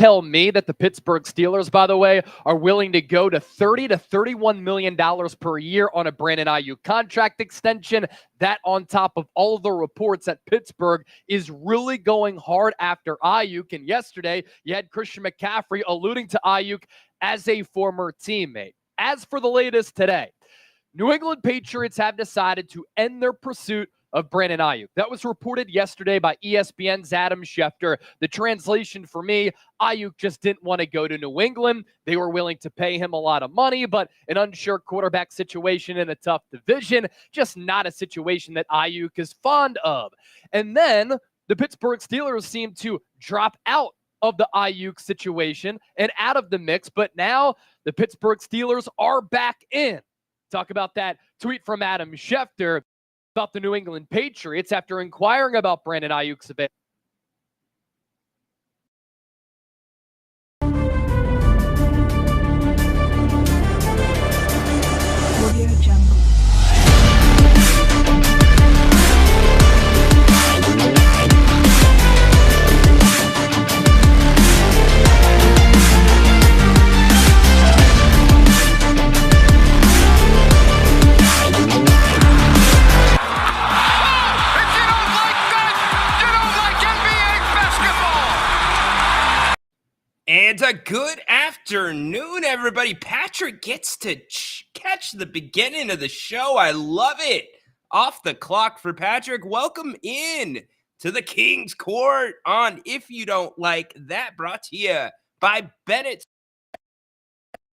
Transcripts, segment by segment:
tell me that the Pittsburgh Steelers, by the way, are willing to go to $30 to $31 million per year on a Brandon Aiyuk contract extension. That on top of all of the reports that Pittsburgh is really going hard after Aiyuk. And yesterday, you had Christian McCaffrey alluding to Aiyuk as a former teammate. As for the latest today, New England Patriots have decided to end their pursuit of Brandon Aiyuk. That was reported yesterday by ESPN's Adam Schefter. The translation for me, Aiyuk just didn't want to go to New England. They were willing to pay him a lot of money, but an unsure quarterback situation in a tough division, just not a situation that Aiyuk is fond of. And then the Pittsburgh Steelers seem to drop out of the Aiyuk situation and out of the mix, but now the Pittsburgh Steelers are back in. Talk about that tweet from Adam Schefter about the New England Patriots after inquiring about Brandon Aiyuk's availability. And a good afternoon, everybody. Patrick gets to catch the beginning of the show. I love it. Off the clock for Patrick. Welcome in to the King's Court on If You Don't Like That, brought to you by Bennett's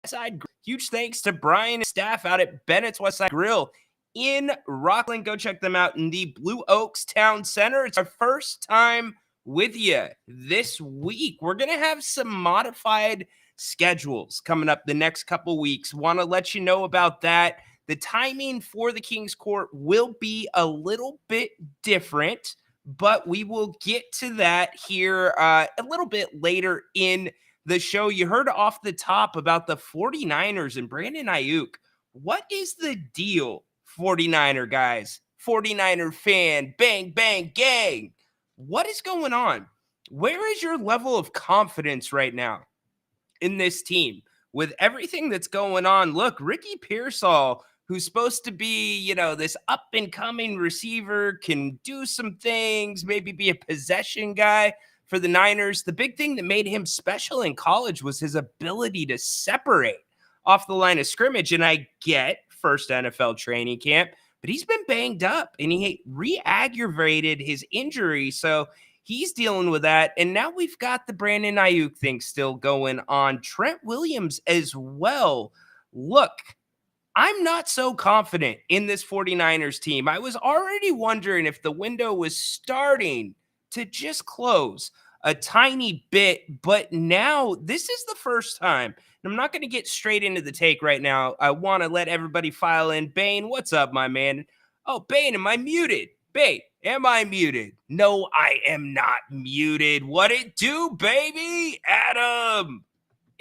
Westside. Huge thanks to Brian and staff out at Bennett's Westside Grill in Rockland. Go check them out in the Blue Oaks Town Center. It's our first time with you this week. We're going to have some modified schedules coming up the next couple weeks. Want to let you know about that. The timing for the King's Court will be a little bit different, but we will get to that here a little bit later in the show. You heard off the top about the 49ers and Brandon Aiyuk. What is the deal, 49er guys? 49er fan, bang, bang, gang. What is going on? Where is your level of confidence right now in this team with everything that's going on? Look, Ricky Pearsall, who's supposed to be, this up-and-coming receiver, can do some things, maybe be a possession guy for the Niners. The big thing that made him special in college was his ability to separate off the line of scrimmage. And I get first NFL training camp, but he's been banged up and he re-aggravated his injury. So he's dealing with that. And now we've got the Brandon Aiyuk thing still going on. Trent Williams as well. Look, I'm not so confident in this 49ers team. I was already wondering if the window was starting to just close a tiny bit, but now this is the first time. And I'm not going to get straight into the take right now. I want to let everybody file in. Bane, what's up, my man? Oh, Bane, am I muted? Bane, am I muted? No, I am not muted. What it do, baby? Adam.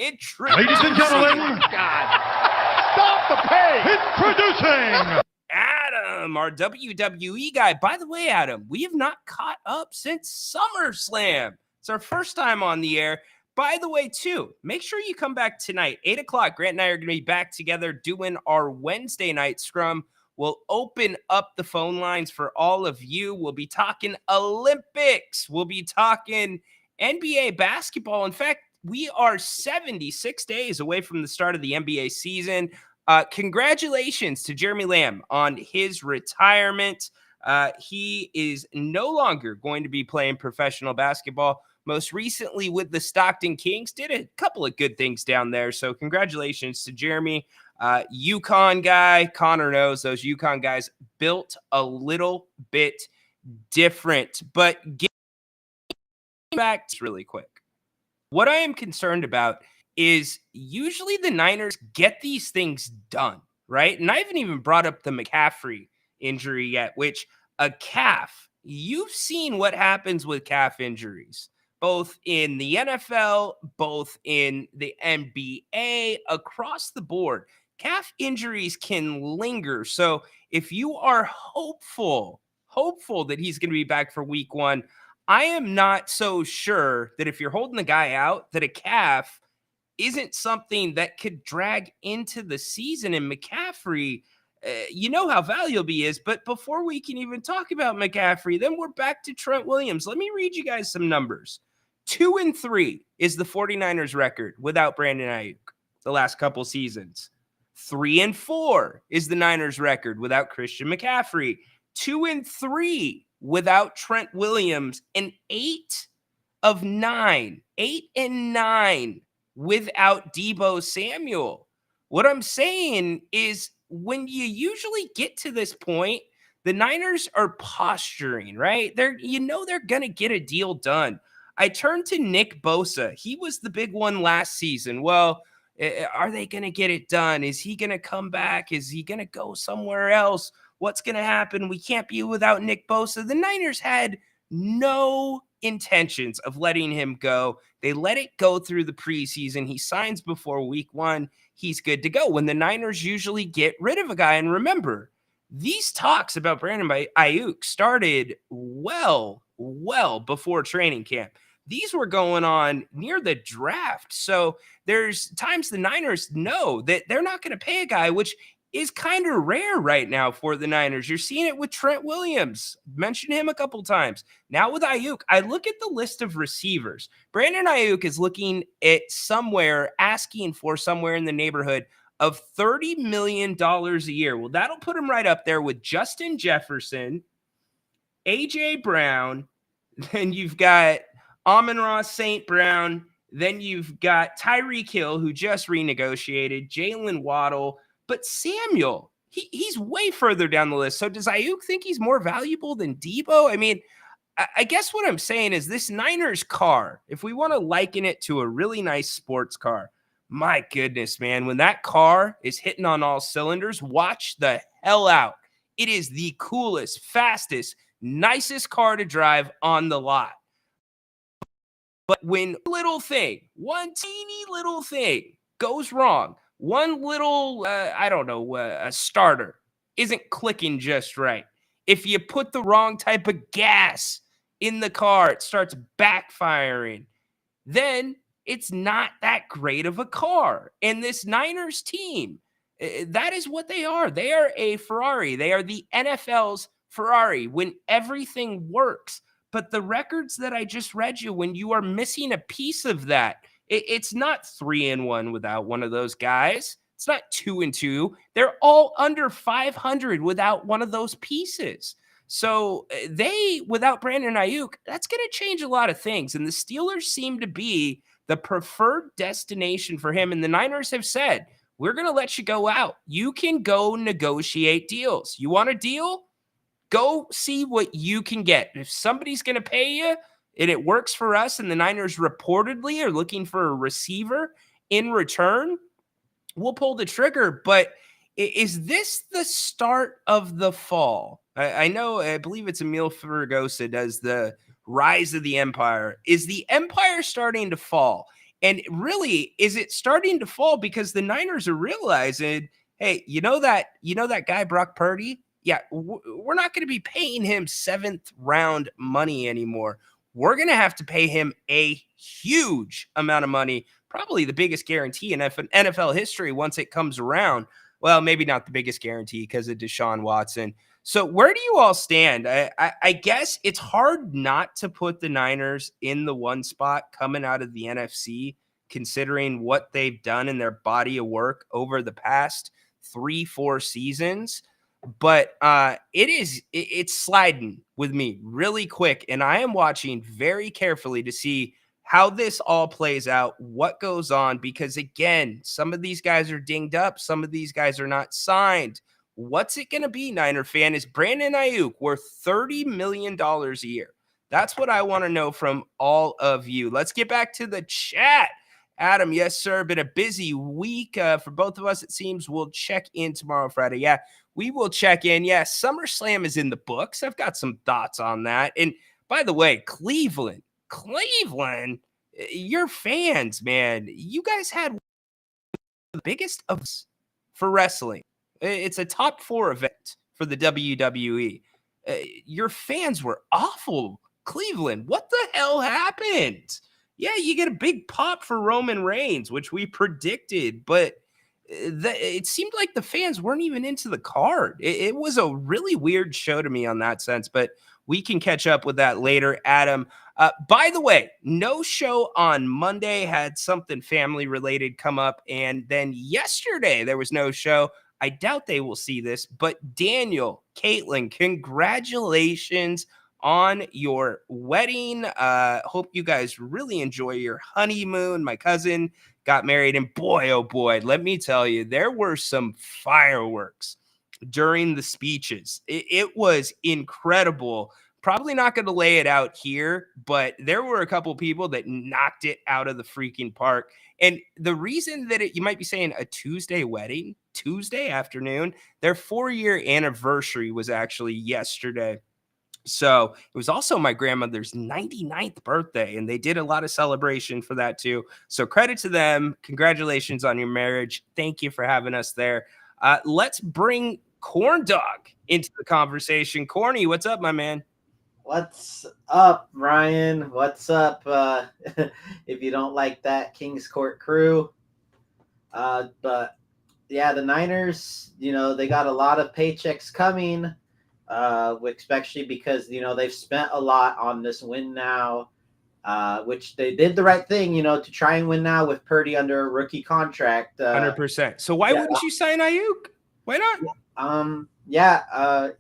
Ladies and gentlemen, stop the pain. Introducing Adam, our WWE guy. By the way, Adam, we have not caught up since SummerSlam. It's our first time on the air. By the way, too, make sure you come back tonight, 8 o'clock. Grant and I are going to be back together doing our Wednesday night scrum. We'll open up the phone lines for all of you. We'll be talking Olympics. We'll be talking NBA basketball. In fact, we are 76 days away from the start of the NBA season. Congratulations to Jeremy Lamb on his retirement. He is no longer going to be playing professional basketball. Most recently with the Stockton Kings, did a couple of good things down there. So congratulations to Jeremy. UConn guy, Connor knows those UConn guys built a little bit different. But getting back really quick, what I am concerned about is usually the Niners get these things done, right? And I haven't even brought up the McCaffrey injury yet, which a calf, you've seen what happens with calf injuries, both in the NFL, both in the NBA, across the board. Calf injuries can linger. So if you are hopeful that he's going to be back for week one, I am not so sure that if you're holding the guy out, that a calf isn't something that could drag into the season. And McCaffrey, you know how valuable he is. But before we can even talk about McCaffrey, then we're back to Trent Williams. Let me read you guys some numbers. 2-3 is the 49ers record without Brandon Ayuk the last couple seasons. 3-4 is the Niners record without Christian McCaffrey. 2-3 without Trent Williams, and 8 of 9 without Deebo Samuel. What I'm saying is, when you usually get to this point, the Niners are posturing, right? They're going to get a deal done. I turned to Nick Bosa. He was the big one last season. Well, are they going to get it done? Is he going to come back? Is he going to go somewhere else? What's going to happen? We can't be without Nick Bosa. The Niners had no intentions of letting him go. They let it go through the preseason. He signs before week 1. He's good to go. When the Niners usually get rid of a guy, and remember, these talks about Brandon Ayuk started well before training camp. These were going on near the draft. So there's times the Niners know that they're not going to pay a guy, which is kind of rare right now for the Niners. You're seeing it with Trent Williams. Mentioned him a couple times. Now with Ayuk, I look at the list of receivers. Brandon Ayuk is looking at asking for somewhere in the neighborhood of $30 million a year. Well, that'll put him right up there with Justin Jefferson, A.J. Brown, then you've got Amon-Ra St. Brown, then you've got Tyreek Hill, who just renegotiated, Jalen Waddle, but Samuel, he's way further down the list. So does Ayuk think he's more valuable than Deebo? I mean, I guess what I'm saying is this Niners car, if we want to liken it to a really nice sports car, my goodness, man, when that car is hitting on all cylinders, watch the hell out. It is the coolest, fastest, nicest car to drive on the lot. But when one teeny little thing goes wrong, one little, a starter isn't clicking just right. If you put the wrong type of gas in the car, it starts backfiring. Then it's not that great of a car. And this Niners team, that is what they are. They are a Ferrari. They are the NFL's Ferrari when everything works. But the records that I just read you, when you are missing a piece of that, it's not 3-1 without one of those guys. It's not 2-2. They're all under 500 without one of those pieces. So without Brandon Ayuk, that's going to change a lot of things. And the Steelers seem to be the preferred destination for him. And the Niners have said, we're going to let you go out. You can go negotiate deals. You want a deal? Go see what you can get. If somebody's going to pay you and it works for us, and the Niners reportedly are looking for a receiver in return, we'll pull the trigger. But is this the start of the fall? I believe it's Emil Ferragosa does the Rise of the Empire. Is the empire starting to fall? And really, is it starting to fall because the Niners are realizing, hey, you know that guy Brock Purdy? Yeah, we're not going to be paying him 7th round money anymore. We're going to have to pay him a huge amount of money, probably the biggest guarantee in NFL history once it comes around. Well, maybe not the biggest guarantee because of Deshaun Watson. So where do you all stand? I guess it's hard not to put the Niners in the one spot coming out of the NFC, considering what they've done in their body of work over the past 3-4 seasons. But it's sliding with me really quick, and I am watching very carefully to see how this all plays out, what goes on, because again, some of these guys are dinged up, some of these guys are not signed. What's it going to be, Niner fan? Is Brandon Ayuk worth $30 million a year? That's what I want to know from all of you. Let's get back to the chat. Adam, yes, sir. Been a busy week for both of us, it seems. We'll check in tomorrow, Friday. Yeah, we will check in. Yeah, SummerSlam is in the books. I've got some thoughts on that. And by the way, Cleveland, your fans, man, you guys had the biggest of for wrestling. It's a top 4 event for the WWE. Your fans were awful, Cleveland, what the hell happened? Yeah, you get a big pop for Roman Reigns, which we predicted, but it seemed like the fans weren't even into the card. It was a really weird show to me on that sense, but we can catch up with that later, Adam. By the way, no show on Monday, had something family related come up. And then yesterday, there was no show. I doubt they will see this, but Daniel, Caitlin, congratulations on your wedding. Hope you guys really enjoy your honeymoon. My cousin got married, and boy, oh boy, let me tell you, there were some fireworks during the speeches. It was incredible. Probably not going to lay it out here, but there were a couple people that knocked it out of the freaking park. And the reason that you might be saying a Tuesday wedding, Tuesday afternoon, their 4-year anniversary was actually yesterday. So it was also my grandmother's 99th birthday, and they did a lot of celebration for that too. So credit to them. Congratulations on your marriage. Thank you for having us there. Let's bring Corn Dog into the conversation. Corny, what's up, my man? What's up, Ryan? What's up? If you don't like that Kings Court crew. But yeah, the Niners, they got a lot of paychecks coming, especially because, they've spent a lot on this win now, which they did the right thing, to try and win now with Purdy under a rookie contract. 100%. So why wouldn't you sign Ayuk? Why not?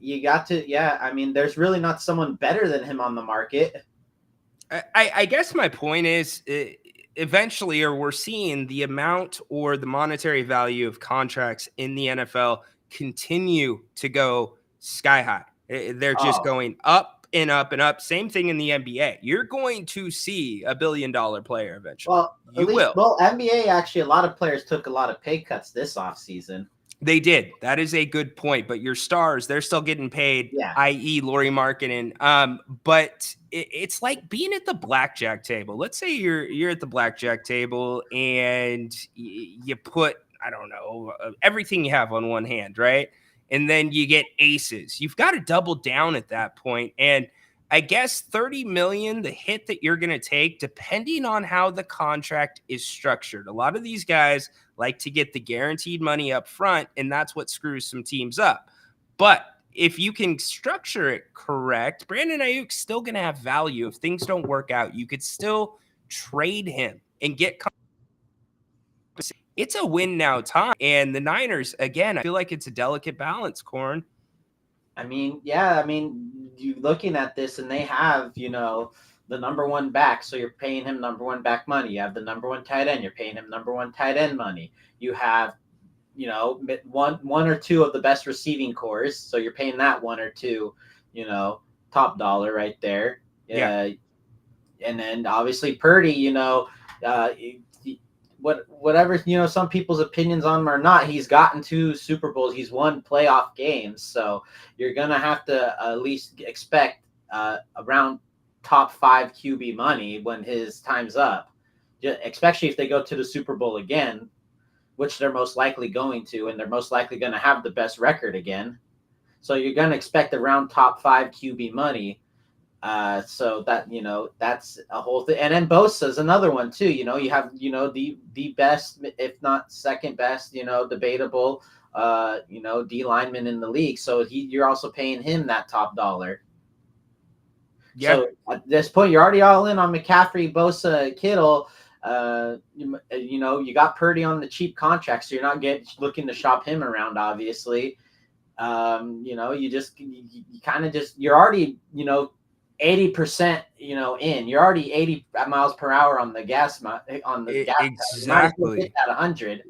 You got to. Yeah, I mean, there's really not someone better than him on the market. I guess my point is eventually, or we're seeing the amount or the monetary value of contracts in the NFL continue to go sky high. They're just going up and up and up. Same thing in the NBA. You're going to see a $1 billion player eventually. Well, you will. Well, NBA, actually, a lot of players took a lot of pay cuts this offseason. They did. That is a good point. But your stars, they're still getting paid, i.e. Lauri Markkanen. But it's like being at the blackjack table. Let's say you're at the blackjack table and you put, I don't know, everything you have on one hand, right? And then you get aces. You've got to double down at that point. And I guess $30 million, the hit that you're going to take, depending on how the contract is structured. A lot of these guys like to get the guaranteed money up front, and that's what screws some teams up. But if you can structure it correct, Brandon Ayuk's still going to have value. If things don't work out, you could still trade him and get. It's a win now time. And the Niners, again, I feel like it's a delicate balance, Corn. I mean, you looking at this and they have, the number one back. So you're paying him number one back money. You have the number one tight end. You're paying him number one tight end money. You have, one or two of the best receiving cores. So you're paying that one or two, top dollar right there. Yeah. And then obviously Purdy, whatever, some people's opinions on him or not, he's gotten 2 Super Bowls. He's won playoff games. So you're going to have to at least expect around top 5 QB money when his time's up, especially if they go to the Super Bowl again, which they're most likely going to, and they're most likely going to have the best record again. So you're going to expect around top 5 QB money. So that, that's a whole thing. And then Bosa is another one too. You have, the best, if not second best, debatable, D lineman in the league. So you're also paying him that top dollar. Yep. So at this point, you're already all in on McCaffrey, Bosa, Kittle. You got Purdy on the cheap contract, so you're not looking to shop him around, obviously. You're already, 80%, in. You're already 80 miles per hour on the gas. Gas. Exactly. Hit that 100.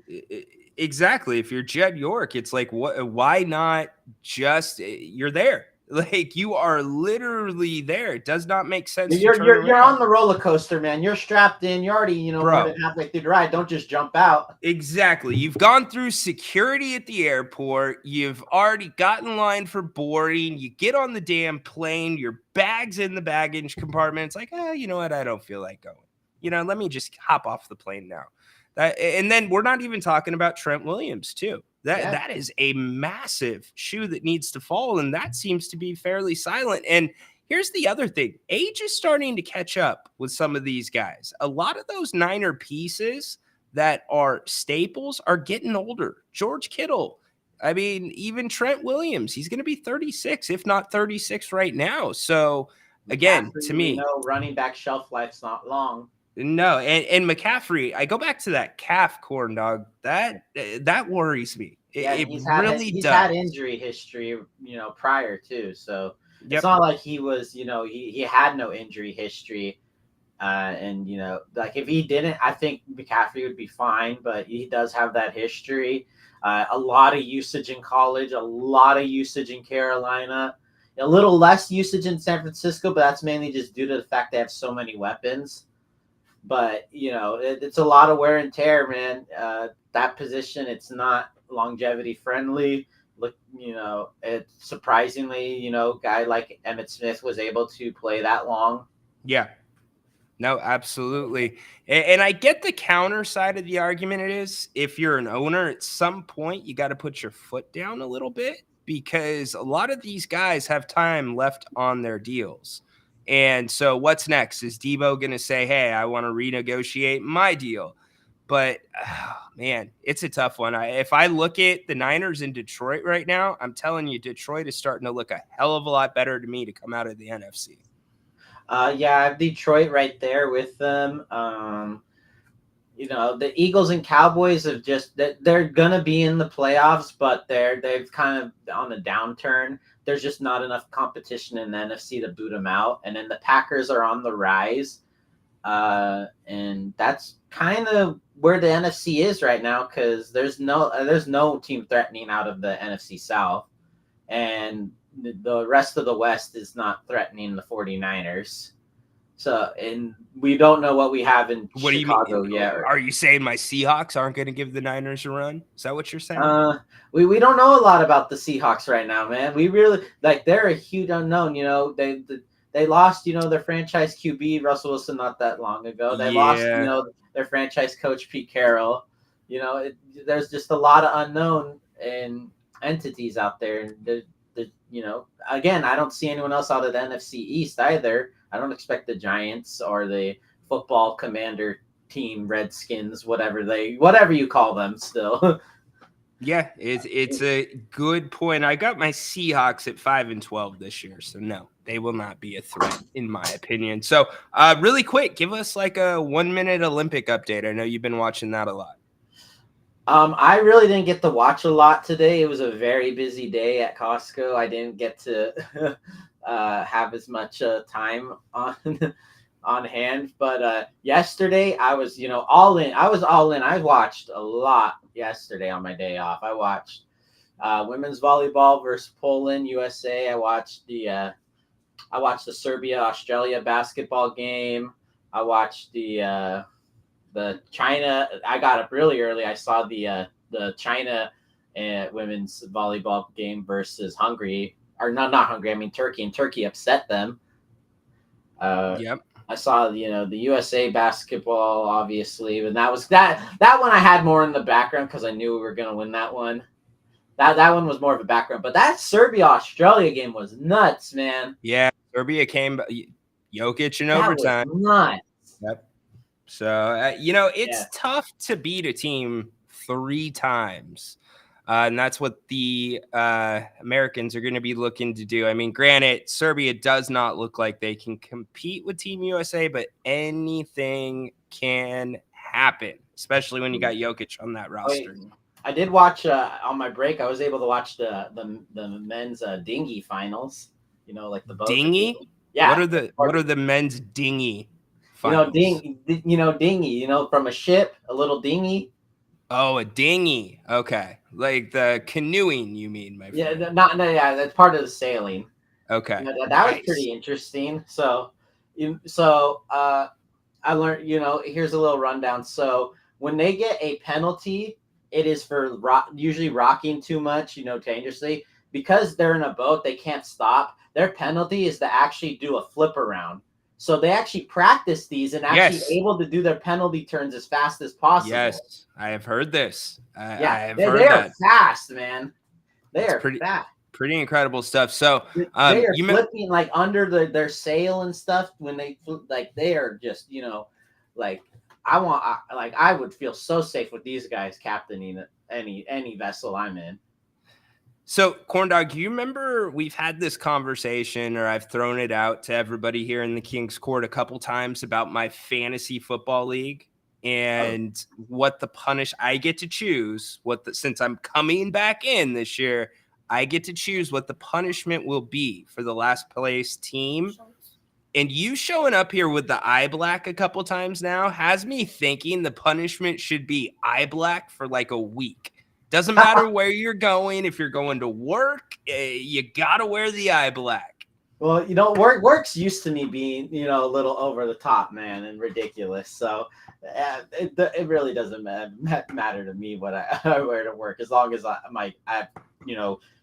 Exactly. If you're Jed York, it's like, why not just you're there? Like, you are literally there. It does not make sense. You're on the roller coaster, man. You're strapped in. You're already, more than halfway through the ride. Don't just jump out. Exactly. You've gone through security at the airport. You've already gotten in line for boarding. You get on the damn plane. Your bag's in the baggage compartment. It's like, you know what? I don't feel like going. Let me just hop off the plane now. And then we're not even talking about Trent Williams, too. That is a massive shoe that needs to fall, and that seems to be fairly silent. And Here's the other thing. Age is starting to catch up with some of these guys. A lot of those Niner pieces that are staples are getting older. George Kittle. I mean, even Trent Williams, he's going to be 36, if not 36 right now. So, again, McCaffrey, to me, running back shelf life's not long. no. And McCaffrey, I go back to that calf, corn dog. That worries me. He's had injury history, prior to. So it's not like he was, he had no injury history. And like if he didn't, I think McCaffrey would be fine, but he does have that history. A lot of usage in college, a lot of usage in Carolina, a little less usage in San Francisco, but that's mainly just due to the fact they have so many weapons. But it's a lot of wear and tear, man. That position, it's not longevity friendly. Look, it's surprisingly, guy like Emmitt Smith was able to play that long. Yeah. No, absolutely. And I get the counter side of the argument. It is, if you're an owner, at some point you got to put your foot down a little bit, because a lot of these guys have time left on their deals. And so what's next? Is Debo going to say, hey, I want to renegotiate my deal? But, man, it's a tough one. If I look at the Niners in Detroit right now, I'm telling you, Detroit is starting to look a hell of a lot better to me to come out of the NFC. I have Detroit right there with them. The Eagles and Cowboys have they're gonna be in the playoffs, but they've kind of on a downturn. There's just not enough competition in the NFC to boot them out. And then the Packers are on the rise, and that's kind of where the NFC is right now, because there's no team threatening out of the NFC South, and the rest of the West is not threatening the 49ers. So, and we don't know what we have in Chicago yet. Are you saying my Seahawks aren't going to give the Niners a run? Is that what you're saying? We don't know a lot about the Seahawks right now, man. We really they're a huge unknown. They lost, their franchise QB Russell Wilson not that long ago. They lost, their franchise coach Pete Carroll. There's just a lot of unknown and entities out there. Again, I don't see anyone else out of the NFC East either. I don't expect the Giants or the football commander team, Redskins, whatever you call them still. Yeah, it's a good point. I got my Seahawks at 5-12 this year, so no, they will not be a threat in my opinion. So really quick, give us like a 1-minute Olympic update. I know you've been watching that a lot. I really didn't get to watch a lot today. It was a very busy day at Costco. I didn't get to have as much time on hand. But yesterday I was, all in. I was all in. I watched a lot yesterday on my day off. I watched women's volleyball versus Poland, USA. I watched the Serbia-Australia basketball game. I watched the China. I got up really early. I saw the China women's volleyball game versus Hungary, or not Hungary. I mean Turkey, and Turkey upset them. Yep. I saw the USA basketball, obviously, and that one I had more in the background because I knew we were gonna win that one. That one was more of a background, but that Serbia-Australia game was nuts, man. Yeah, Serbia came Jokic in overtime. Was nuts. Yep. So, it's tough to beat a team 3 times. And that's what the Americans are going to be looking to do. I mean, granted, Serbia does not look like they can compete with Team USA, but anything can happen, especially when you got Jokic on that roster. I did watch on my break. I was able to watch the men's dinghy finals. Like the boat. Dinghy? Yeah. What are the men's dinghy? Dinghy, from a ship, a little dinghy. Oh, a dinghy. Okay. Like the canoeing, you mean, my friend? Yeah, that's part of the sailing. Okay. That was pretty interesting. So I learned, here's a little rundown. So when they get a penalty, it is for usually rocking too much, dangerously. Because they're in a boat, they can't stop. Their penalty is to actually do a flip around. So they actually practice these and actually able to do their penalty turns as fast as possible. Yes, I have heard this. They are fast, man. They are fast. Pretty incredible stuff. So they are flipping like under their sail and stuff when they are just, like I would feel so safe with these guys captaining any vessel I'm in. So, Corndog, you remember we've had this conversation, or I've thrown it out to everybody here in the King's Court a couple times about my fantasy football league and what the I get to choose since I'm coming back in this year, I get to choose what the punishment will be for the last place team. And you showing up here with the eye black a couple times now has me thinking the punishment should be eye black for like a week. Doesn't matter where you're going. If you're going to work, you got to wear the eye black. Well, work's used to me being, a little over the top, man, and ridiculous. So it really doesn't matter to me what I wear to work, as long as I have,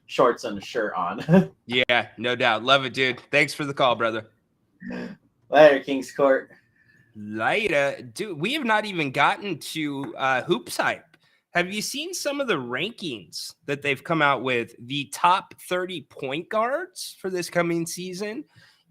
shorts and a shirt on. Yeah, no doubt. Love it, dude. Thanks for the call, brother. Later, King's Court. Later. Dude, we have not even gotten to Hoops Hype. Have you seen some of the rankings that they've come out with? The top 30 point guards for this coming season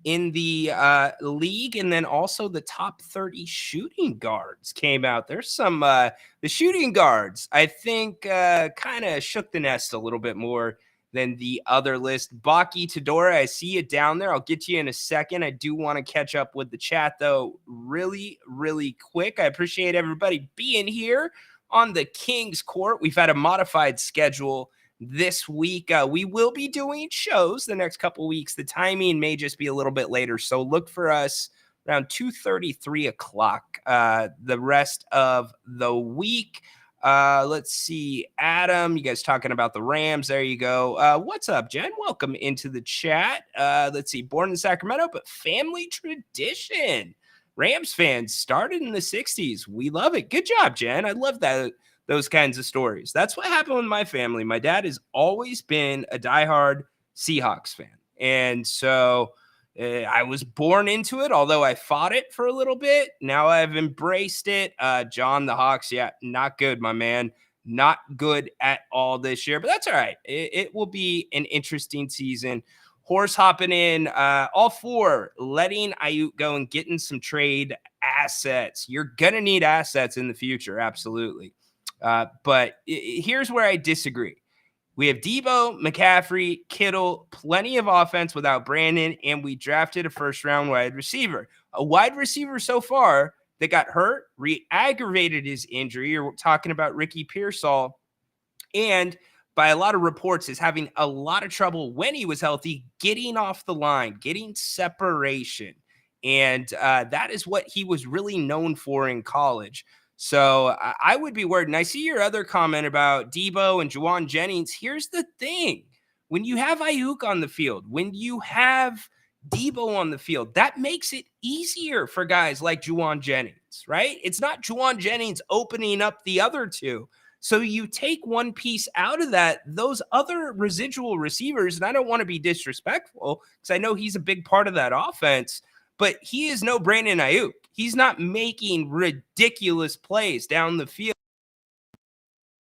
in the league, and then also the top 30 shooting guards came out. There's some the shooting guards, I think, kind of shook the nest a little bit more than the other list. Baki Todora, I see you down there. I'll get to you in a second. I do want to catch up with the chat, though, really, really quick. I appreciate everybody being here on the King's Court. We've had a modified schedule this week. We will be doing shows the next couple weeks. The timing may just be a little bit later, so look for us around 2:30, 3 o'clock the rest of the week. Let's see. Adam, you guys talking about the Rams. There you go. What's up, Jen? Welcome into the chat. Let's see. Born in Sacramento, but family tradition. Rams fans started in the 60s. We love it. Good job, Jen. I love those kinds of stories. That's what happened with my family. My dad has always been a diehard Seahawks fan. And so I was born into it, although I fought it for a little bit. Now I've embraced it. John, the Hawks, yeah, not good, my man. Not good at all this year, but that's all right. It will be an interesting season. Horse hopping in, all for letting Aiyuk go and getting some trade assets. You're going to need assets in the future, absolutely. But here's where I disagree. We have Debo, McCaffrey, Kittle, plenty of offense without Brandon, and we drafted a first-round wide receiver. A wide receiver so far that got hurt, re-aggravated his injury. You're talking about Ricky Pearsall, and by a lot of reports, is having a lot of trouble when he was healthy, getting off the line, getting separation. And that is what he was really known for in college. So I would be worried. And I see your other comment about Debo and Juwan Jennings. Here's the thing. When you have Aiyuk on the field, when you have Debo on the field, that makes it easier for guys like Juwan Jennings, right? It's not Juwan Jennings opening up the other two. So you take one piece out of that, those other residual receivers, and I don't want to be disrespectful because I know he's a big part of that offense, but he is no Brandon Aiyuk. He's not making ridiculous plays down the field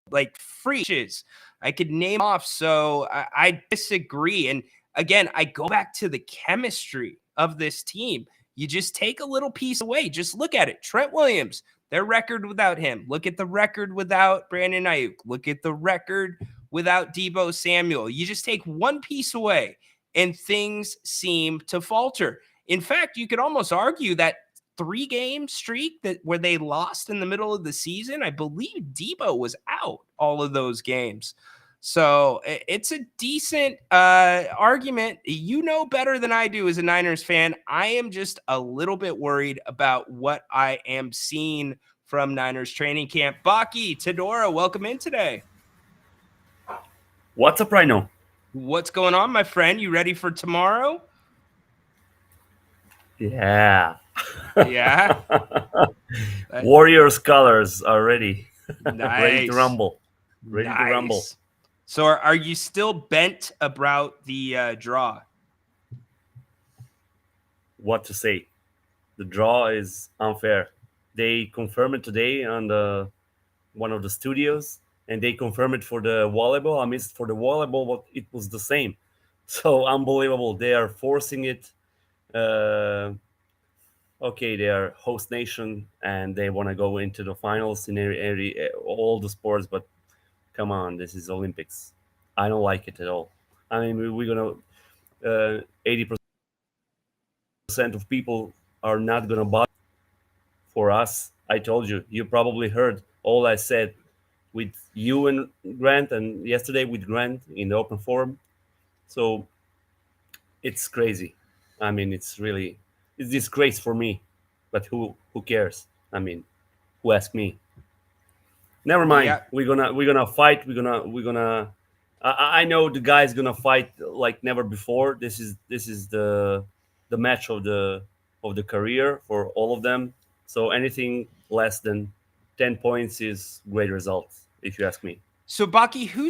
like freaches. I could name off, so I disagree. And again, I go back to the chemistry of this team. You just take a little piece away. Just look at it. Trent Williams, their record without him. Look at the record without Brandon Aiyuk. Look at the record without Debo Samuel. You just take one piece away and things seem to falter. In fact, you could almost argue that 3-game streak where they lost in the middle of the season, I believe Debo was out all of those games. So it's a decent argument. You know better than I do as a Niners fan. I am just a little bit worried about what I am seeing from Niners training camp. Baki, Todora, welcome in today. What's up, Rhino? What's going on, my friend? You ready for tomorrow? Yeah. Yeah. Warriors colors are ready. Nice. Ready to rumble. Ready Nice. to rumble. So are you still bent about the draw? What to say? The draw is unfair. They confirmed it today on one of the studios, and they confirmed it for the volleyball. I missed for the volleyball, but it was the same. So unbelievable. They are forcing it. Okay, they are host nation and they want to go into the finals in all the sports, but come on, this is Olympics. I don't like it at all. I mean, we're gonna 80% of people are not gonna buy for us. I told you. You probably heard all I said with you and Grant, and yesterday with Grant in the open forum. So it's crazy. I mean, it's disgrace for me. But who cares? I mean, who asked me? Never mind. Yeah. We're gonna fight. We're gonna. I know the guy's gonna fight like never before. This is the match of the career for all of them. So anything less than 10 points is great results, if you ask me. So Baki, who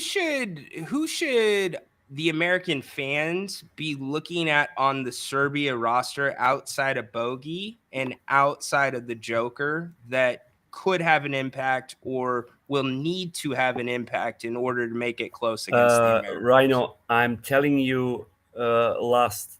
should the American fans be looking at on the Serbia roster outside of Bogey and outside of the Joker that could have an impact or will need to have an impact in order to make it close against the Americans? Rhino, I'm telling you, last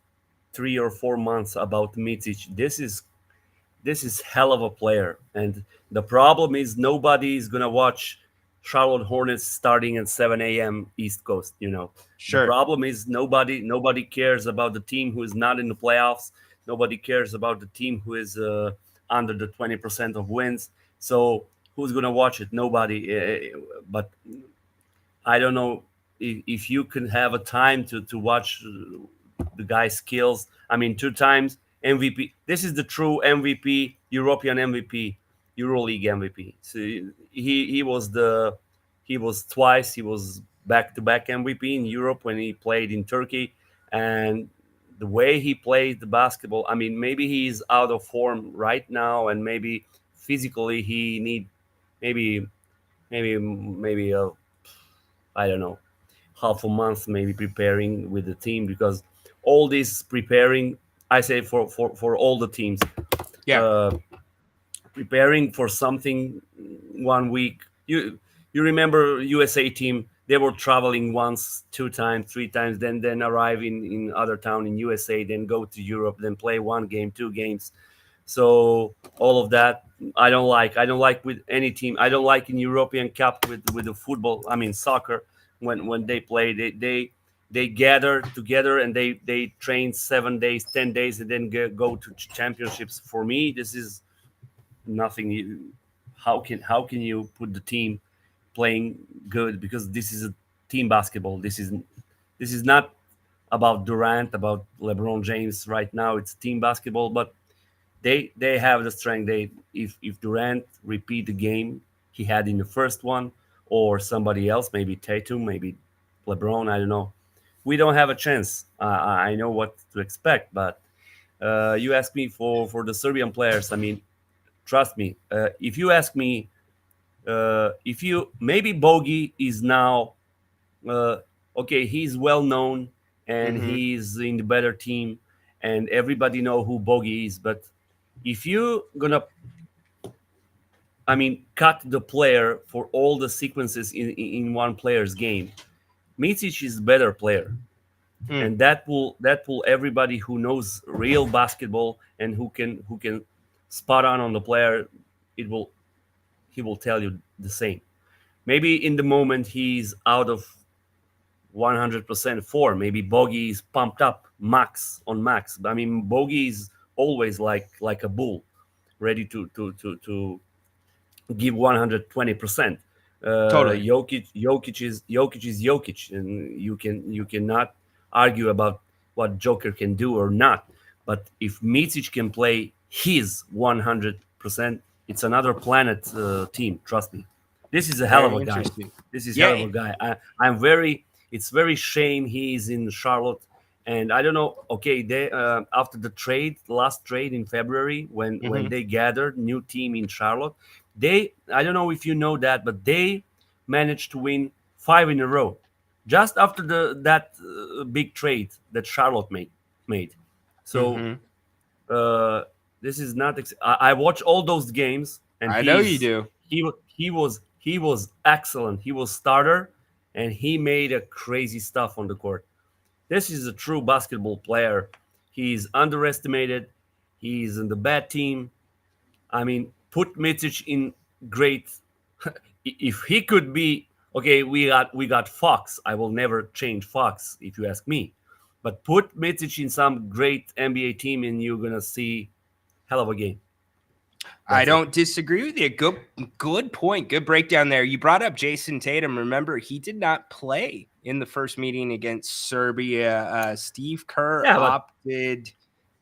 3 or 4 months about Mitic. This is hell of a player, and the problem is nobody is gonna watch Charlotte Hornets starting at 7 a.m. East Coast. The Sure. problem is nobody cares about the team who is not in the playoffs. Nobody cares about the team who is under the 20% of wins. So who's gonna watch it? Nobody. But I don't know if you can have a time to watch the guy's skills. I mean, 2 times MVP. This is the true MVP, European MVP, EuroLeague MVP. So he was twice. He was back-to-back MVP in Europe when he played in Turkey, and the way he played the basketball. I mean, maybe he's out of form right now, and maybe physically he need maybe a I don't know, half a month maybe preparing with the team, because all this preparing, I say for all the teams, Yeah. preparing for something 1 week. You remember USA team? They were traveling once, 2 times, 3 times, then arrive in other town in USA, then go to Europe, then play 1 game, 2 games. So all of that I don't like. I don't like with any team. I don't like in European Cup with the football. I mean soccer. When they play, they gather together and they train 7 days, 10 days, and then go to championships. For me, this is nothing. How can you put the team playing good? Because this is a team basketball. This is not about Durant, about LeBron James right now. It's team basketball, but they have the strength. If Durant repeat the game he had in the first one, or somebody else, maybe Tatum, maybe LeBron, I don't know, we don't have a chance. I know what to expect, but you ask me for the Serbian players. I mean, trust me. If you ask me, if you maybe Bogey is now okay, he's well known and he's in the better team, and everybody know who Bogey is, but if you gonna, I mean, cut the player for all the sequences in one player's game, Micic is a better player, and that will everybody who knows real basketball and who can spot on the player, he will tell you the same. Maybe in the moment he's out of 100% form. Maybe Bogey is pumped up max. I mean, Bogey is always like a bull, ready to give 120%. Totally. Jokic is Jokic, and you cannot argue about what Joker can do or not. But if Micic can play his 100%, it's another planet team. Trust me. This is a hell of a guy. This is hell of a guy. I'm very. It's very shame he's in Charlotte, and I don't know. Okay, they after the last trade in February, when they gathered new team in Charlotte, I don't know if you know that, but they managed to win 5 in a row, just after that big trade that Charlotte made. So this is not. I watch all those games, and I know you do. He was excellent. He was starter, and he made a crazy stuff on the court. This is a true basketball player. He's underestimated. He's in the bad team. I mean, put Micic in great. If he could be okay, we got Fox. I will never change Fox if you ask me. But put Micic in some great NBA team, and you're gonna see hell of a game. I don't disagree with you. Good point. Good breakdown there. You brought up Jason Tatum. Remember, he did not play in the first meeting against Serbia. Steve Kerr opted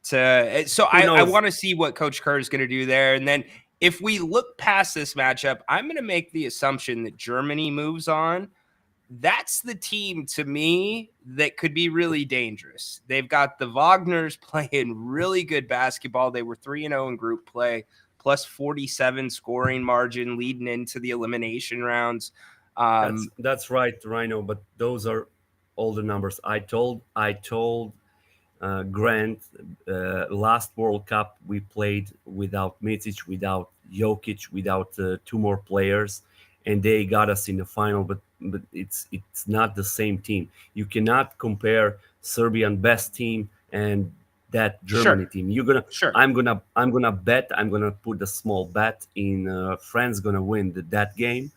to. So I want to see what Coach Kerr is going to do there. And then if we look past this matchup, I'm going to make the assumption that Germany moves on. That's the team to me that could be really dangerous. They've got the Wagners playing really good basketball. They were 3-0 in group play, plus 47 scoring margin leading into the elimination rounds. That's right, Rhino, but those are all the numbers. I told Grant last World Cup we played without Micic, without Jokic, without 2 more players, and they got us in the final, but it's not the same team. You cannot compare Serbian best team and that Germany team. I'm gonna bet. I'm gonna put a small bet in France gonna win that game.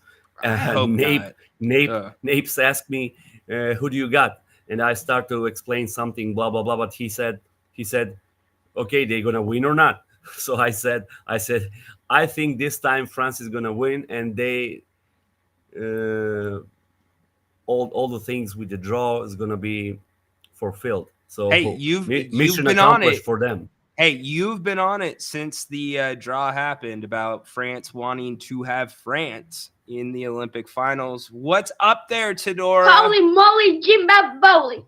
Napes asked me, who do you got? And I start to explain something, blah blah blah. But he said, okay, they're gonna win or not. So I said, I think this time France is gonna win, and they all the things with the draw is gonna be fulfilled. So hey, you've mission been on accomplished it for them. Hey, you've been on it since the draw happened about France wanting to have France in the Olympic finals. What's up there, Todora? Holy moly, Zimbabwe!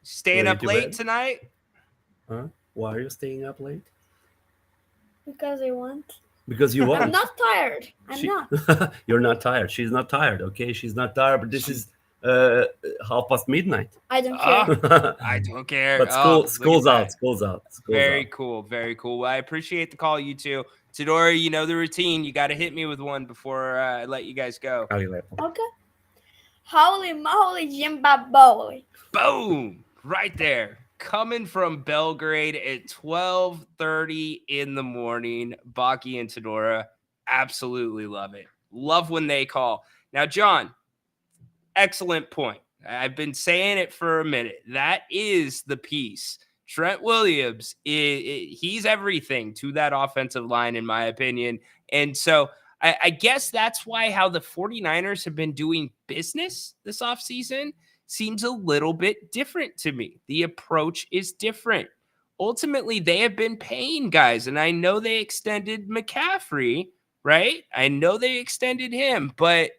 Staying up late tonight? Huh? Why are you staying up late? Because I want. Because you want. I'm not tired. I'm not. You're not tired. She's not tired. Okay, she's not tired. But this is midnight. I don't care. I don't care. But school's out. Very cool. Very cool. Well, I appreciate the call, you two. Todora, you know the routine. You got to hit me with one before I let you guys go. Okay. Holy moly, Zimbabwe! Boom! Right there. Coming from Belgrade at 12:30 in the morning. Baki and Todora, absolutely love it. Love when they call. Now, John, excellent point. I've been saying it for a minute. That is the piece. Trent Williams, he's everything to that offensive line, in my opinion. And so I guess that's why how the 49ers have been doing business this offseason seems a little bit different to me. The approach is different. Ultimately, they have been paying guys, and I know they extended McCaffrey, right? I know they extended him, but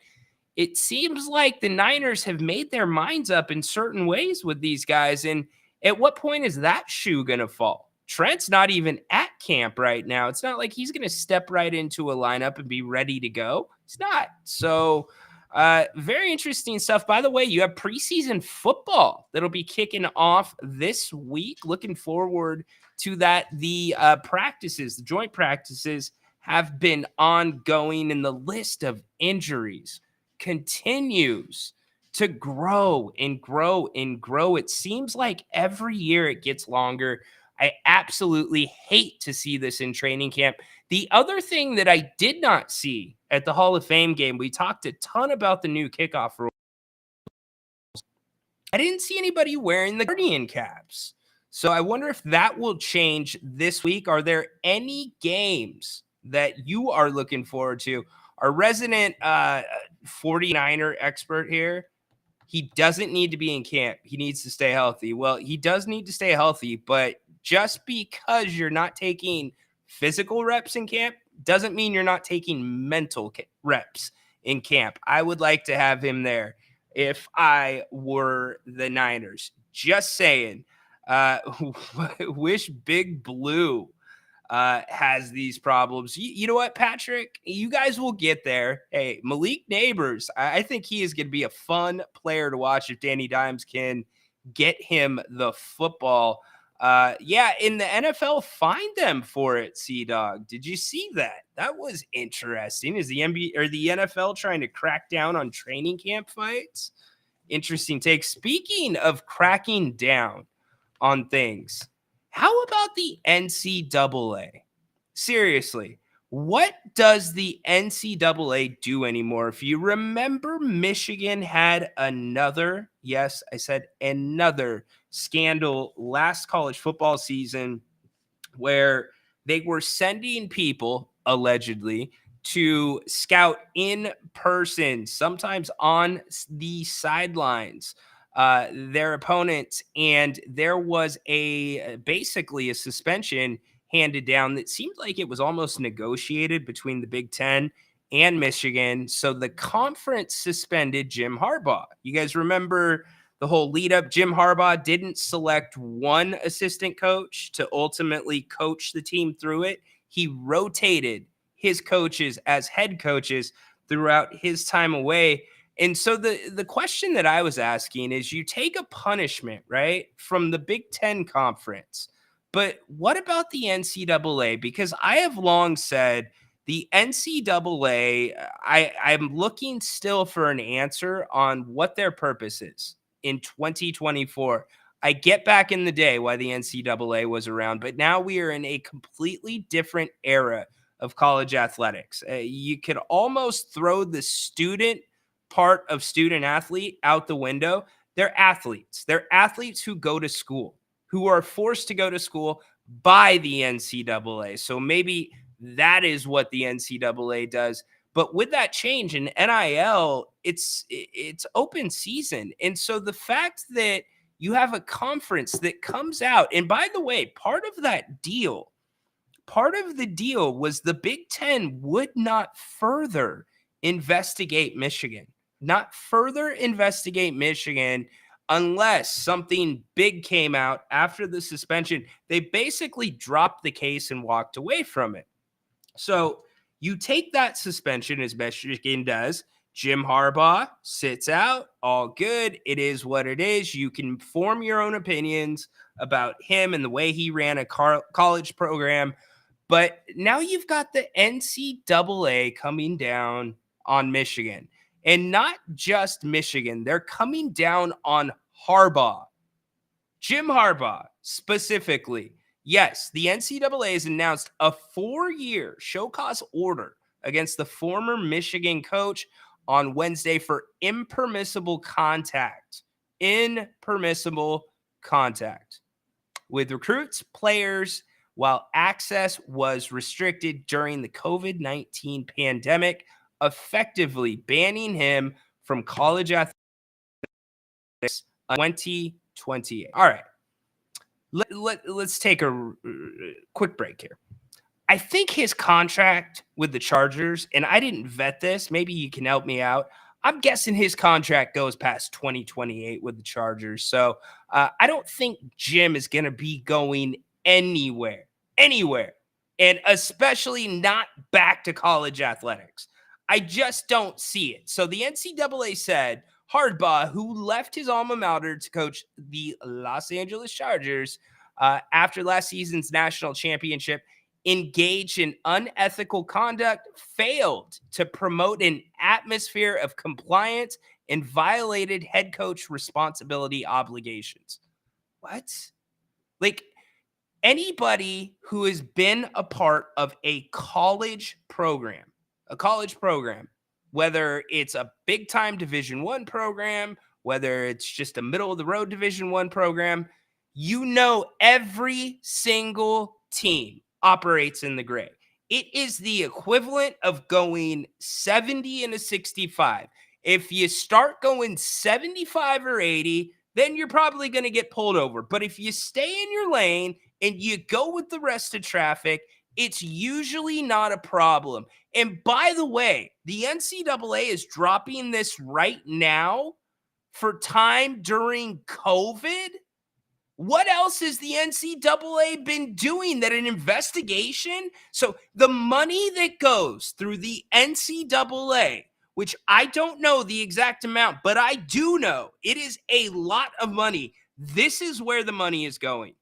it seems like the Niners have made their minds up in certain ways with these guys. And at what point is that shoe going to fall? Trent's not even at camp right now. It's not like he's going to step right into a lineup and be ready to go. It's not. So very interesting stuff. By the way, you have preseason football that'll be kicking off this week. Looking forward to that. The practices, the joint practices have been ongoing, and the list of injuries continues to grow and grow and grow. It seems like every year it gets longer. I absolutely hate to see this in training camp. The other thing that I did not see at the Hall of Fame game, we talked a ton about the new kickoff rules. I didn't see anybody wearing the Guardian caps. So I wonder if that will change this week. Are there any games that you are looking forward to? Our resident 49er expert here, he doesn't need to be in camp. He needs to stay healthy. Well, he does need to stay healthy, but just because you're not taking physical reps in camp doesn't mean you're not taking mental reps in camp. I would like to have him there if I were the Niners. Just saying. Wish Big Blue has these problems. You know what, Patrick? You guys will get there. Hey, Malik Neighbors, I think he is going to be a fun player to watch if Danny Dimes can get him the football. Yeah, in the NFL, find them for it, C-Dog. Did you see that? That was interesting. Is the NBA or the NFL trying to crack down on training camp fights? Interesting take. Speaking of cracking down on things, how about the NCAA? Seriously, what does the NCAA do anymore? If you remember, Michigan had another, yes, I said another scandal last college football season where they were sending people, allegedly, to scout in person, sometimes on the sidelines, their opponents. And there was basically a suspension handed down that seemed like it was almost negotiated between the Big Ten and Michigan. So the conference suspended Jim Harbaugh. You guys remember the whole lead up? Jim Harbaugh didn't select one assistant coach to ultimately coach the team through it. He rotated his coaches as head coaches throughout his time away. And so the question that I was asking is, you take a punishment, right, from the Big Ten conference, but what about the NCAA? Because I have long said the NCAA, I'm looking still for an answer on what their purpose is in 2024. I get back in the day why the NCAA was around, but now we are in a completely different era of college athletics. You could almost throw the student part of student athlete out the window. They're athletes. They're athletes who go to school, who are forced to go to school by the NCAA. So maybe that is what the NCAA does. But with that change in NIL, it's open season. And so the fact that you have a conference that comes out, and by the way, part of the deal was the Big Ten would not further investigate Michigan, unless something big came out after the suspension. They basically dropped the case and walked away from it. So you take that suspension, as Michigan does. Jim Harbaugh sits out. All good. It is what it is. You can form your own opinions about him and the way he ran a college program. But now you've got the NCAA coming down on Michigan. And not just Michigan. They're coming down on Harbaugh. Jim Harbaugh, specifically. Yes, the NCAA has announced a 4-year show cause order against the former Michigan coach on Wednesday for impermissible contact with recruits, players, while access was restricted during the COVID-19 pandemic, effectively banning him from college athletics 2020. All right. Let's take a quick break here. I think his contract with the Chargers, and I didn't vet this, maybe you can help me out. I'm guessing his contract goes past 2028 with the Chargers. So I don't think Jim is going to be going anywhere, and especially not back to college athletics. I just don't see it. So the NCAA said Harbaugh, who left his alma mater to coach the Los Angeles Chargers after last season's national championship, engaged in unethical conduct, failed to promote an atmosphere of compliance, and violated head coach responsibility obligations. What? Like, anybody who has been a part of a college program, whether it's a big time Division I program, whether it's just a middle of the road Division I program, every single team operates in the gray. It is the equivalent of going 70 and a 65. If you start going 75 or 80, then you're probably going to get pulled over. But if you stay in your lane and you go with the rest of traffic, it's usually not a problem. And by the way, the NCAA is dropping this right now for time during COVID. What else has the NCAA been doing that an investigation? So the money that goes through the NCAA, which I don't know the exact amount, but I do know it is a lot of money. This is where the money is going.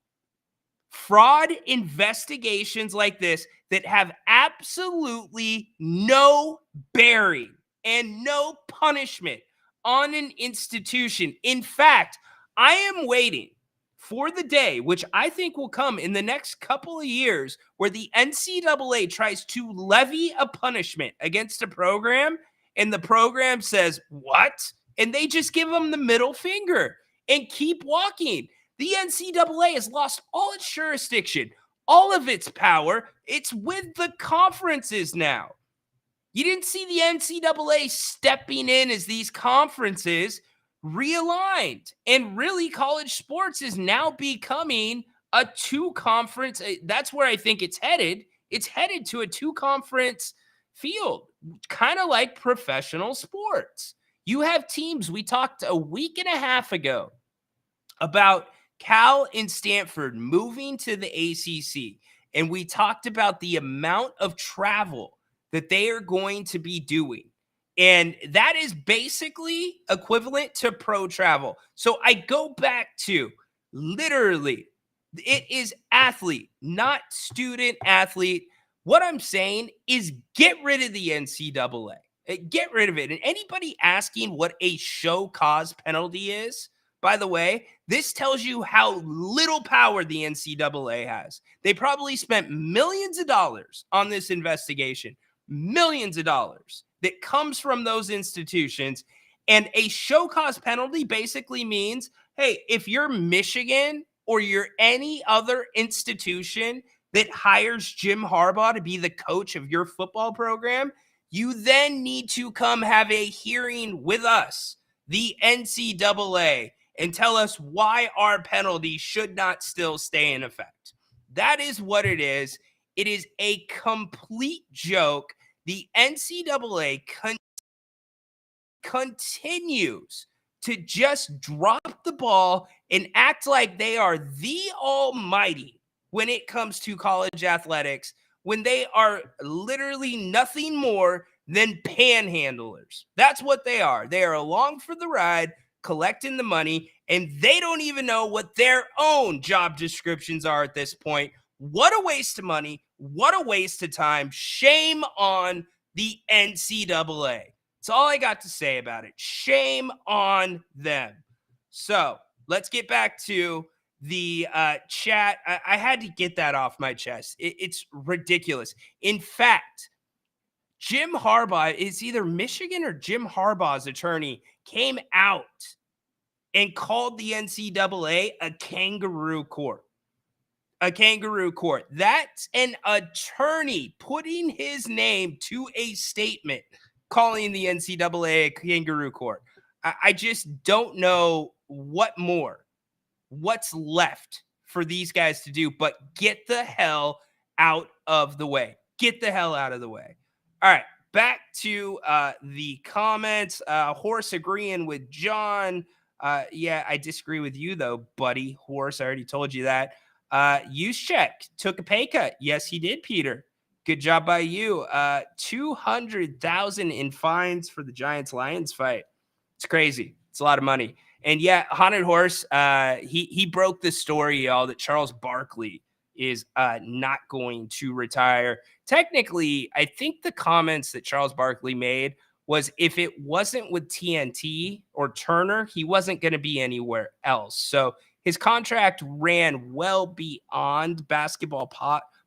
Fraud investigations like this that have absolutely no bearing and no punishment on an institution. In fact, I am waiting for the day, which I think will come in the next couple of years, where the NCAA tries to levy a punishment against a program, and the program says, what? And they just give them the middle finger and keep walking. The NCAA has lost all its jurisdiction, all of its power. It's with the conferences now. You didn't see the NCAA stepping in as these conferences realigned. And really, college sports is now becoming a two-conference. That's where I think it's headed. It's headed to a two-conference field, kind of like professional sports. You have teams. We talked a week and a half ago about Cal and Stanford moving to the ACC, and we talked about the amount of travel that they are going to be doing. And that is basically equivalent to pro travel. So I go back to literally, it is athlete, not student athlete. What I'm saying is get rid of the NCAA. Get rid of it. And anybody asking what a show cause penalty is, by the way, this tells you how little power the NCAA has. They probably spent millions of dollars on this investigation, millions of dollars that comes from those institutions. And a show cause penalty basically means, hey, if you're Michigan or you're any other institution that hires Jim Harbaugh to be the coach of your football program, you then need to come have a hearing with us, the NCAA, and tell us why our penalty should not still stay in effect. That is what it is. It is a complete joke. The NCAA continues to just drop the ball and act like they are the almighty when it comes to college athletics, when they are literally nothing more than panhandlers. That's what they are. They are along for the ride, collecting the money, and they don't even know what their own job descriptions are at this point. What a waste of money. What a waste of time. Shame on the NCAA. That's all I got to say about it. Shame on them. So let's get back to the chat. I had to get that off my chest. It's ridiculous. In fact, Jim Harbaugh, is either Michigan or Jim Harbaugh's attorney, came out and called the NCAA a kangaroo court. A kangaroo court. That's an attorney putting his name to a statement calling the NCAA a kangaroo court. I just don't know what's left for these guys to do, but get the hell out of the way. Get the hell out of the way. All right, back to the comments. Horse agreeing with John. Yeah, I disagree with you, though, buddy. Horse, I already told you that. Juszczyk took a pay cut. Yes, he did, Peter. Good job by you. 200,000 in fines for the Giants-Lions fight. It's crazy. It's a lot of money. And yeah, Haunted Horse, he broke the story, y'all, that Charles Barkley is not going to retire. Technically, I think the comments that Charles Barkley made was if it wasn't with TNT or Turner, he wasn't going to be anywhere else. So his contract ran well beyond basketball,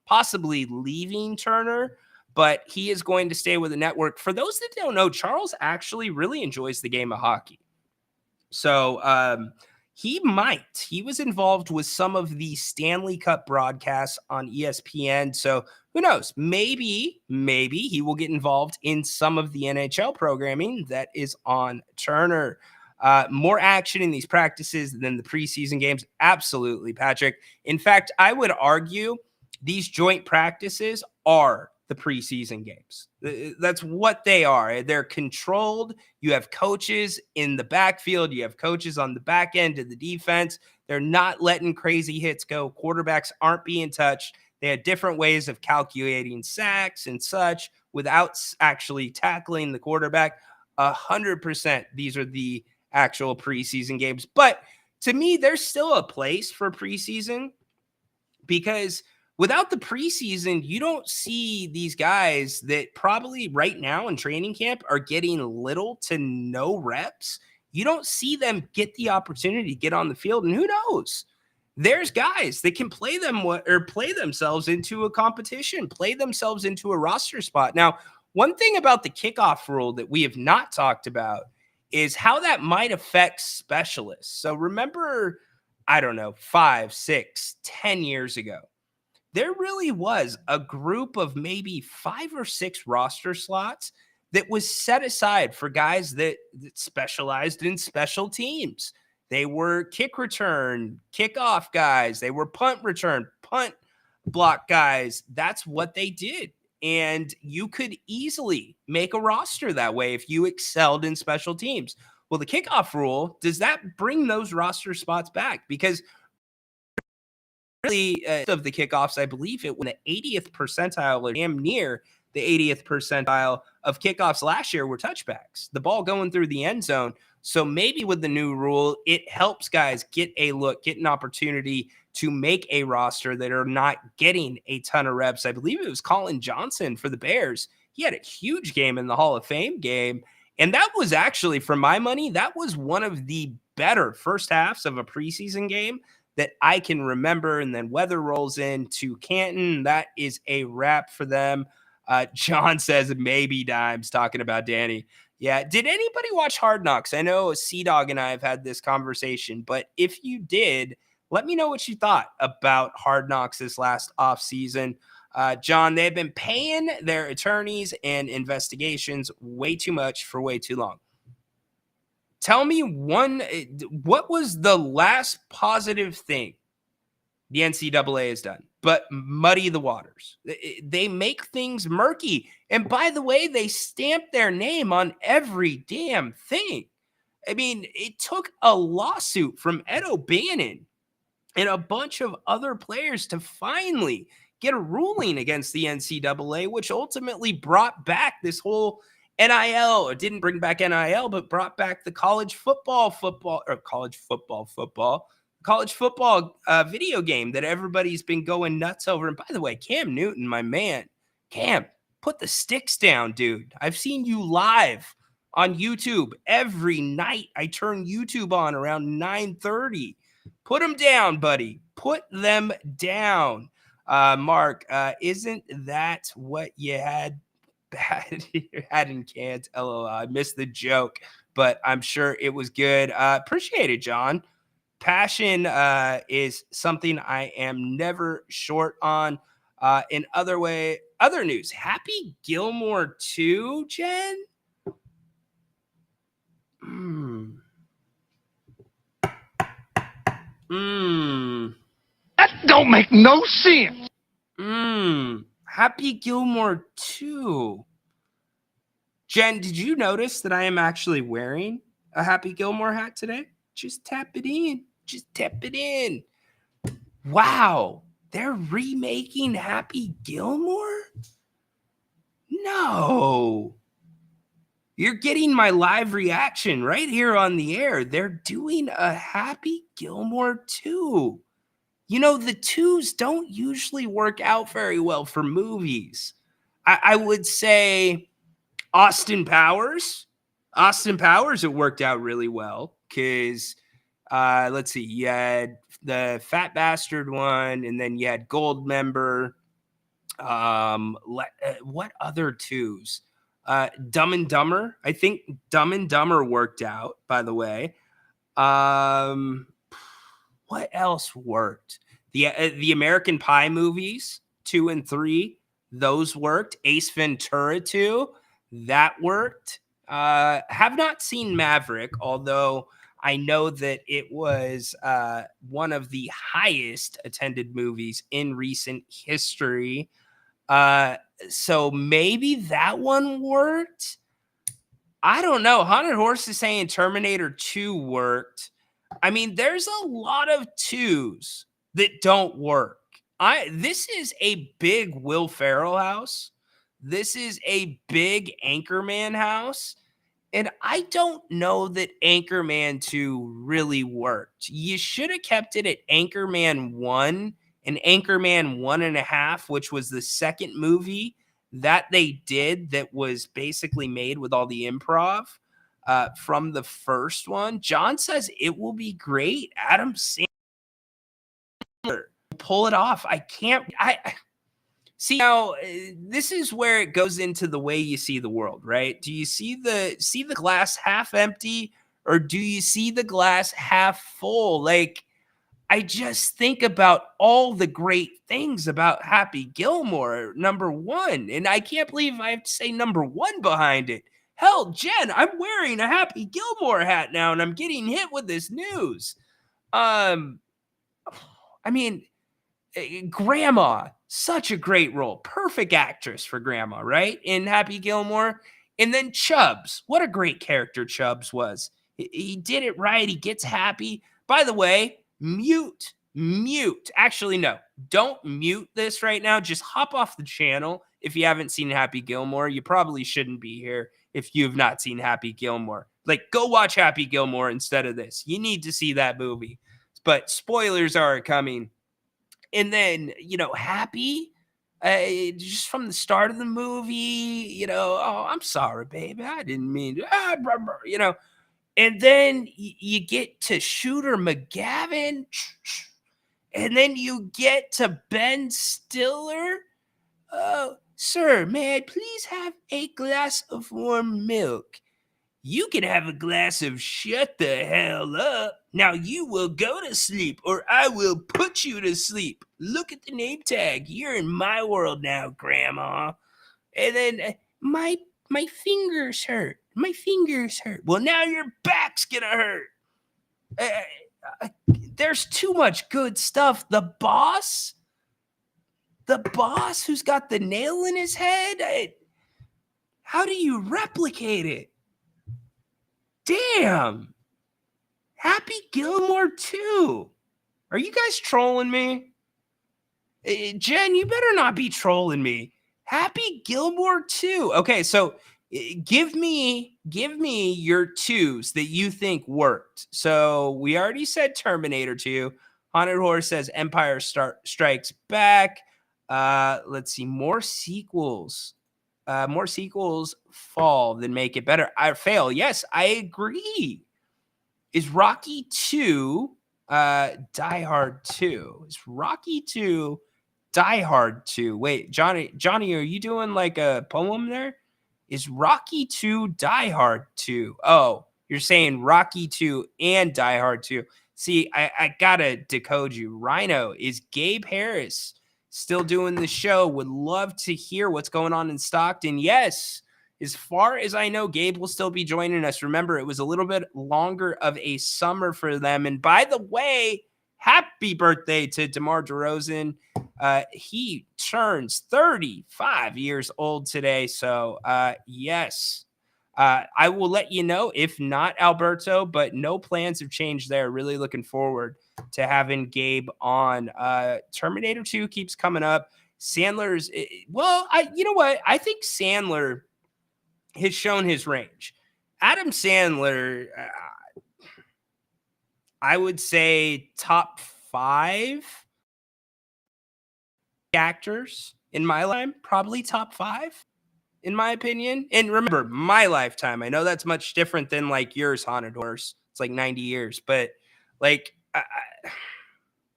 possibly leaving Turner, but he is going to stay with the network. For those that don't know, Charles actually really enjoys the game of hockey. So he was involved with some of the Stanley Cup broadcasts on ESPN. So who knows? Maybe he will get involved in some of the NHL programming that is on Turner. More action in these practices than the preseason games. Absolutely, Patrick. In fact, I would argue these joint practices are the preseason games. That's what they are. They're controlled. You have coaches in the backfield. You have coaches on the back end of the defense. They're not letting crazy hits go. Quarterbacks aren't being touched. They had different ways of calculating sacks and such without actually tackling the quarterback. 100%. These are the actual preseason games. But to me, there's still a place for preseason because Without the preseason, you don't see these guys that probably right now in training camp are getting little to no reps. You don't see them get the opportunity to get on the field. And who knows? There's guys that can play themselves into a competition, play themselves into a roster spot. Now, one thing about the kickoff rule that we have not talked about is how that might affect specialists. So remember, I don't know, 5, 6, 10 years ago, there really was a group of maybe 5 or 6 roster slots that was set aside for guys that specialized in special teams. They were kick return, kickoff guys. They were punt return, punt block guys. That's what they did. And you could easily make a roster that way if you excelled in special teams. Well, the kickoff rule, does that bring those roster spots back? Because really, of the kickoffs, I believe it went the 80th percentile or damn near the 80th percentile of kickoffs last year were touchbacks, the ball going through the end zone. So maybe with the new rule, it helps guys get a look, get an opportunity to make a roster that are not getting a ton of reps. I believe it was Colin Johnson for the Bears. He had a huge game in the Hall of Fame game. And that was actually, for my money, that was one of the better first halves of a preseason game that I can remember. And then weather rolls into Canton. That is a wrap for them. John says maybe Dimes, talking about Danny. Yeah. Did anybody watch Hard Knocks? I know Sea-Dog and I have had this conversation, but if you did, let me know what you thought about Hard Knocks this last offseason. John, they've been paying their attorneys and investigations way too much for way too long. Tell me what was the last positive thing the NCAA has done but muddy the waters? They make things murky. And by the way, they stamp their name on every damn thing. I mean, it took a lawsuit from Ed O'Bannon and a bunch of other players to finally get a ruling against the NCAA, which ultimately brought back this whole NIL, or didn't bring back NIL, but brought back the college football video game that everybody's been going nuts over. And by the way, Cam Newton, my man, Cam, put the sticks down, dude. I've seen you live on YouTube every night. I turn YouTube on around 9:30. Put them down, buddy. Put them down. Mark, isn't that what you had in cans? LOL. I missed the joke, but I'm sure it was good. Appreciate it, John. Passion is something I am never short on. In other news, Happy Gilmore 2, Jen? That don't make no sense. Happy Gilmore 2. Jen, did you notice that I am actually wearing a Happy Gilmore hat today? Just tap it in. Just tap it in. Wow. They're remaking Happy Gilmore? No. You're getting my live reaction right here on the air. They're doing a Happy Gilmore 2. You know, the 2s don't usually work out very well for movies. I would say Austin Powers. It worked out really well because, let's see, you had the Fat Bastard one, and then you had Goldmember. What other 2s? Dumb and Dumber. I think Dumb and Dumber worked out, by the way. What else worked? The American Pie movies, 2 and 3, those worked. Ace Ventura 2, that worked. Have not seen Maverick, although I know that it was one of the highest attended movies in recent history. So maybe that one worked. I don't know. Haunted Horse is saying Terminator 2 worked. I mean, there's a lot of 2s that don't work. This is a big Will Ferrell house. This is a big Anchorman house. And I don't know that Anchorman 2 really worked. You should have kept it at Anchorman 1 and Anchorman 1.5, which was the second movie that they did that was basically made with all the improv from the first one. John says it will be great. Adam Sandler pull it off. I see now. This is where it goes into the way you see the world, right? Do you see the glass half empty, or do you see the glass half full? Like, I just think about all the great things about Happy Gilmore, number one, and I can't believe I have to say number one behind it. Hell, Jen, I'm wearing a Happy Gilmore hat now, and I'm getting hit with this news. I mean, Grandma, such a great role. Perfect actress for Grandma, right? In Happy Gilmore. And then Chubbs. What a great character Chubbs was. He did it right. He gets happy. By the way, mute. Actually, no. Don't mute this right now. Just hop off the channel if you haven't seen Happy Gilmore. You probably shouldn't be here if you've not seen Happy Gilmore. Like, go watch Happy Gilmore instead of this. You need to see that movie. But spoilers are coming. And then, Happy, just from the start of the movie, oh, I'm sorry, baby. I didn't mean to, And then you get to Shooter McGavin. And then you get to Ben Stiller. Sir, may I please have a glass of warm milk? You can have a glass of shut the hell up. Now you will go to sleep, or I will put you to sleep. Look at the name tag. You're in my world now, Grandma. And then my fingers hurt. My fingers hurt. Well, now your back's gonna hurt. There's too much good stuff. The boss who's got the nail in his head. How do you replicate it? Damn. Happy Gilmore 2. Are you guys trolling me? Jen, you better not be trolling me. Happy Gilmore 2. Okay, so give me your twos that you think worked. So we already said Terminator 2. Haunted Horse says Empire Strikes Back. Let's see. More sequels fall than make it better. I fail. Yes, I agree. Is Rocky 2 Die Hard 2? Is Rocky 2 Die Hard 2? Wait, Johnny, are you doing like a poem there? Is Rocky 2 Die Hard 2? Oh, you're saying Rocky 2 and Die Hard 2. See, I gotta decode you. Rhino, is Gabe Harris still doing the show? Would love to hear what's going on in Stockton. Yes. As far as I know, Gabe will still be joining us. Remember, it was a little bit longer of a summer for them. And by the way, happy birthday to DeMar DeRozan. He turns 35 years old today. So, yes, I will let you know if not Alberto, but no plans have changed there. Really looking forward to having Gabe on. Terminator 2 keeps coming up. Sandler's, you know what? I think Sandler has shown his range. Adam Sandler, I would say top 5 actors in my lifetime, probably top 5 in my opinion. And remember, my lifetime, I know that's much different than like yours, Haunted Horse. It's like 90 years, but like,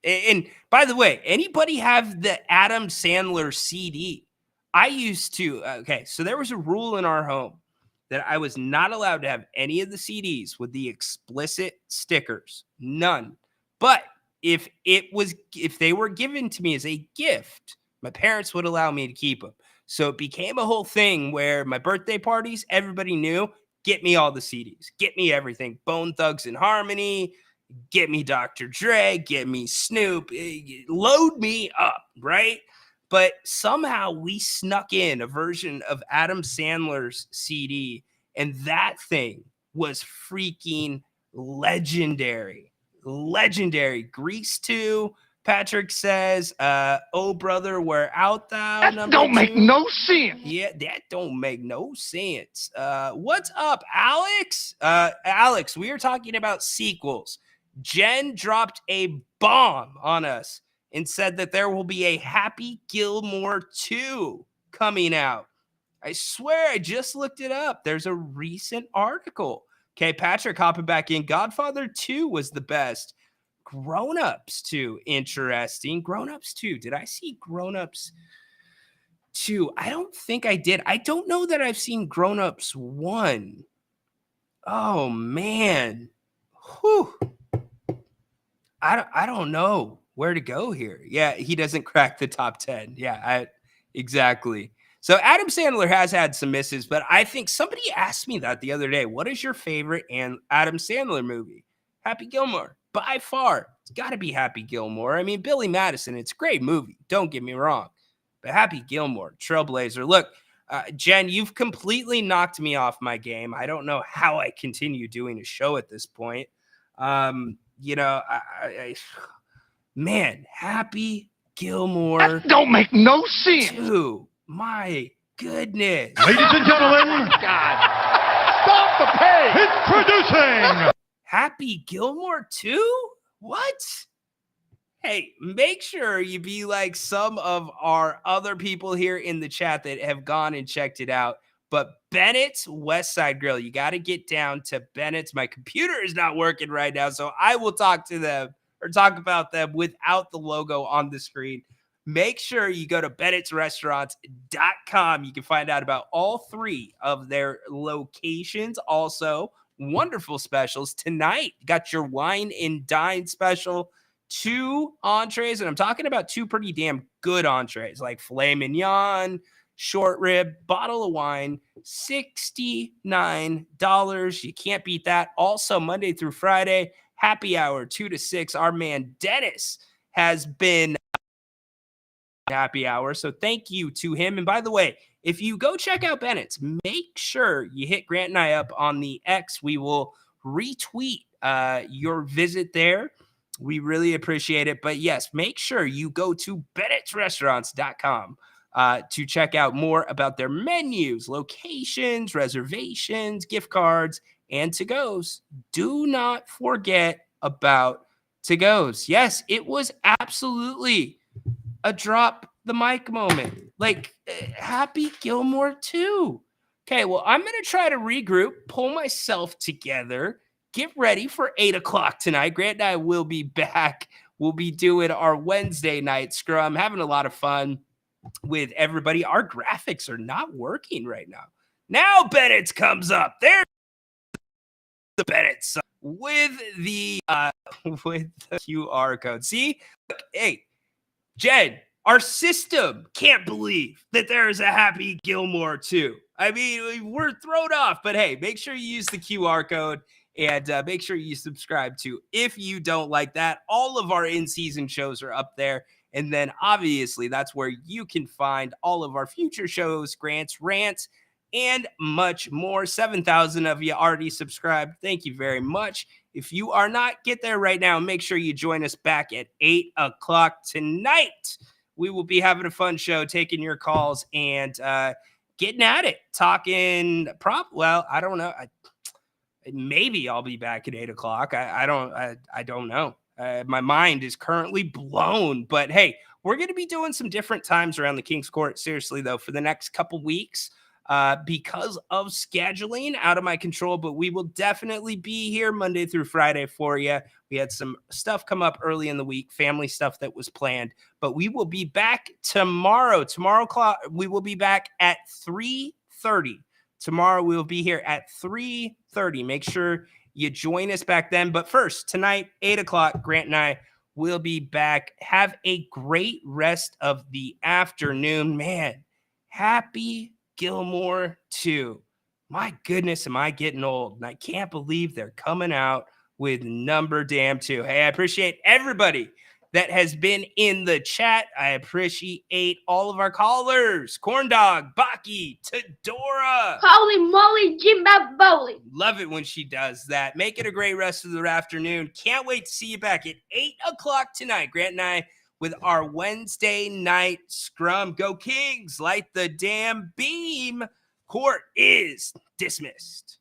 and by the way, anybody have the Adam Sandler CD? I used to, so there was a rule in our home that I was not allowed to have any of the CDs with the explicit stickers. None. But if they were given to me as a gift, my parents would allow me to keep them. So it became a whole thing where my birthday parties, everybody knew, get me all the CDs, get me everything. Bone Thugs and Harmony, get me Dr. Dre, get me Snoop, load me up, right? But somehow we snuck in a version of Adam Sandler's CD, and that thing was freaking legendary. Legendary. Grease 2, Patrick says, oh, brother, where out thou? That don't make no sense. Yeah, that don't make no sense. What's up, Alex? Alex, we are talking about sequels. Jen dropped a bomb on us. and said that there will be a Happy Gilmore 2 coming out. I swear I just looked it up. There's a recent article. Okay, Patrick hopping back in. Godfather 2 was the best. Grown Ups 2, interesting. Grown Ups 2. Did I see Grown Ups 2? I don't think I did. I don't know that I've seen Grown Ups 1. Oh, man. Whew. I don't know where to go here. Yeah, he doesn't crack the top 10. Yeah, exactly. So Adam Sandler has had some misses, but I think somebody asked me that the other day. What is your favorite Adam Sandler movie? Happy Gilmore. By far. It's got to be Happy Gilmore. I mean, Billy Madison, it's a great movie. Don't get me wrong. But Happy Gilmore, trailblazer. Look, Jen, you've completely knocked me off my game. I don't know how I continue doing a show at this point. Man, Happy Gilmore. That don't make no sense. 2. My goodness. Ladies and gentlemen, stop the pay. Introducing Happy Gilmore 2? What? Hey, make sure you be like some of our other people here in the chat that have gone and checked it out. But Bennett's West Side Grill, you got to get down to Bennett's. My computer is not working right now, so I will talk to them or talk about them without the logo on the screen. Make sure you go to Bennett'sRestaurants.com. You can find out about all 3 of their locations. Also, wonderful specials tonight. You got your wine and dine special, 2 entrees, and I'm talking about 2 pretty damn good entrees like filet mignon, short rib, bottle of wine, $69. You can't beat that. Also, Monday through Friday, happy hour 2 to 6. Our man Dennis has been happy hour, so thank you to him. And by the way, if you go check out Bennett's, make sure you hit Grant and I up on the X. We will retweet your visit there. We really appreciate it. But yes, make sure you go to Bennett'sRestaurants.com to check out more about their menus, locations, reservations, gift cards, and to-goes. Do not forget about to-goes. Yes, it was absolutely a drop the mic moment. Like, Happy Gilmore 2. Okay, well, I'm going to try to regroup, pull myself together, get ready for 8 o'clock tonight. Grant and I will be back. We'll be doing our Wednesday night scrum, having a lot of fun with everybody. Our graphics are not working right now. Now Bennett's comes up. There's the Bennett's with the QR code. See? Hey, Jed, our system can't believe that there is a Happy Gilmore 2. I mean, we're thrown off, but hey, make sure you use the QR code and make sure you subscribe to. If you don't like that, all of our in-season shows are up there. And then obviously that's where you can find all of our future shows, Grant's Rants, and much more. 7,000 of you already subscribed. Thank you very much. If you are not, get there right now. Make sure you join us back at 8 o'clock tonight. We will be having a fun show, taking your calls and getting at it, talking well, I don't know. Maybe I'll be back at 8 o'clock. I don't know. My mind is currently blown, but hey, we're going to be doing some different times around the King's Court. Seriously though, for the next couple weeks, because of scheduling out of my control, but we will definitely be here Monday through Friday for you. We had some stuff come up early in the week, family stuff that was planned, but we will be back tomorrow. We will be back at 3:30. Tomorrow we will be here at 3:30. Make sure you join us back then. But first, tonight, 8 o'clock, Grant and I will be back. Have a great rest of the afternoon. Man, Happy Gilmore 2. My goodness, am I getting old? And I can't believe they're coming out with number damn 2. Hey, I appreciate everybody that has been in the chat. I appreciate all of our callers. Corndog, Baki, Tadora. Holy moly, Jimbaboli. Love it when she does that. Make it a great rest of the afternoon. Can't wait to see you back at 8 o'clock tonight. Grant and I with our Wednesday night scrum. Go Kings, light the damn beam. Court is dismissed.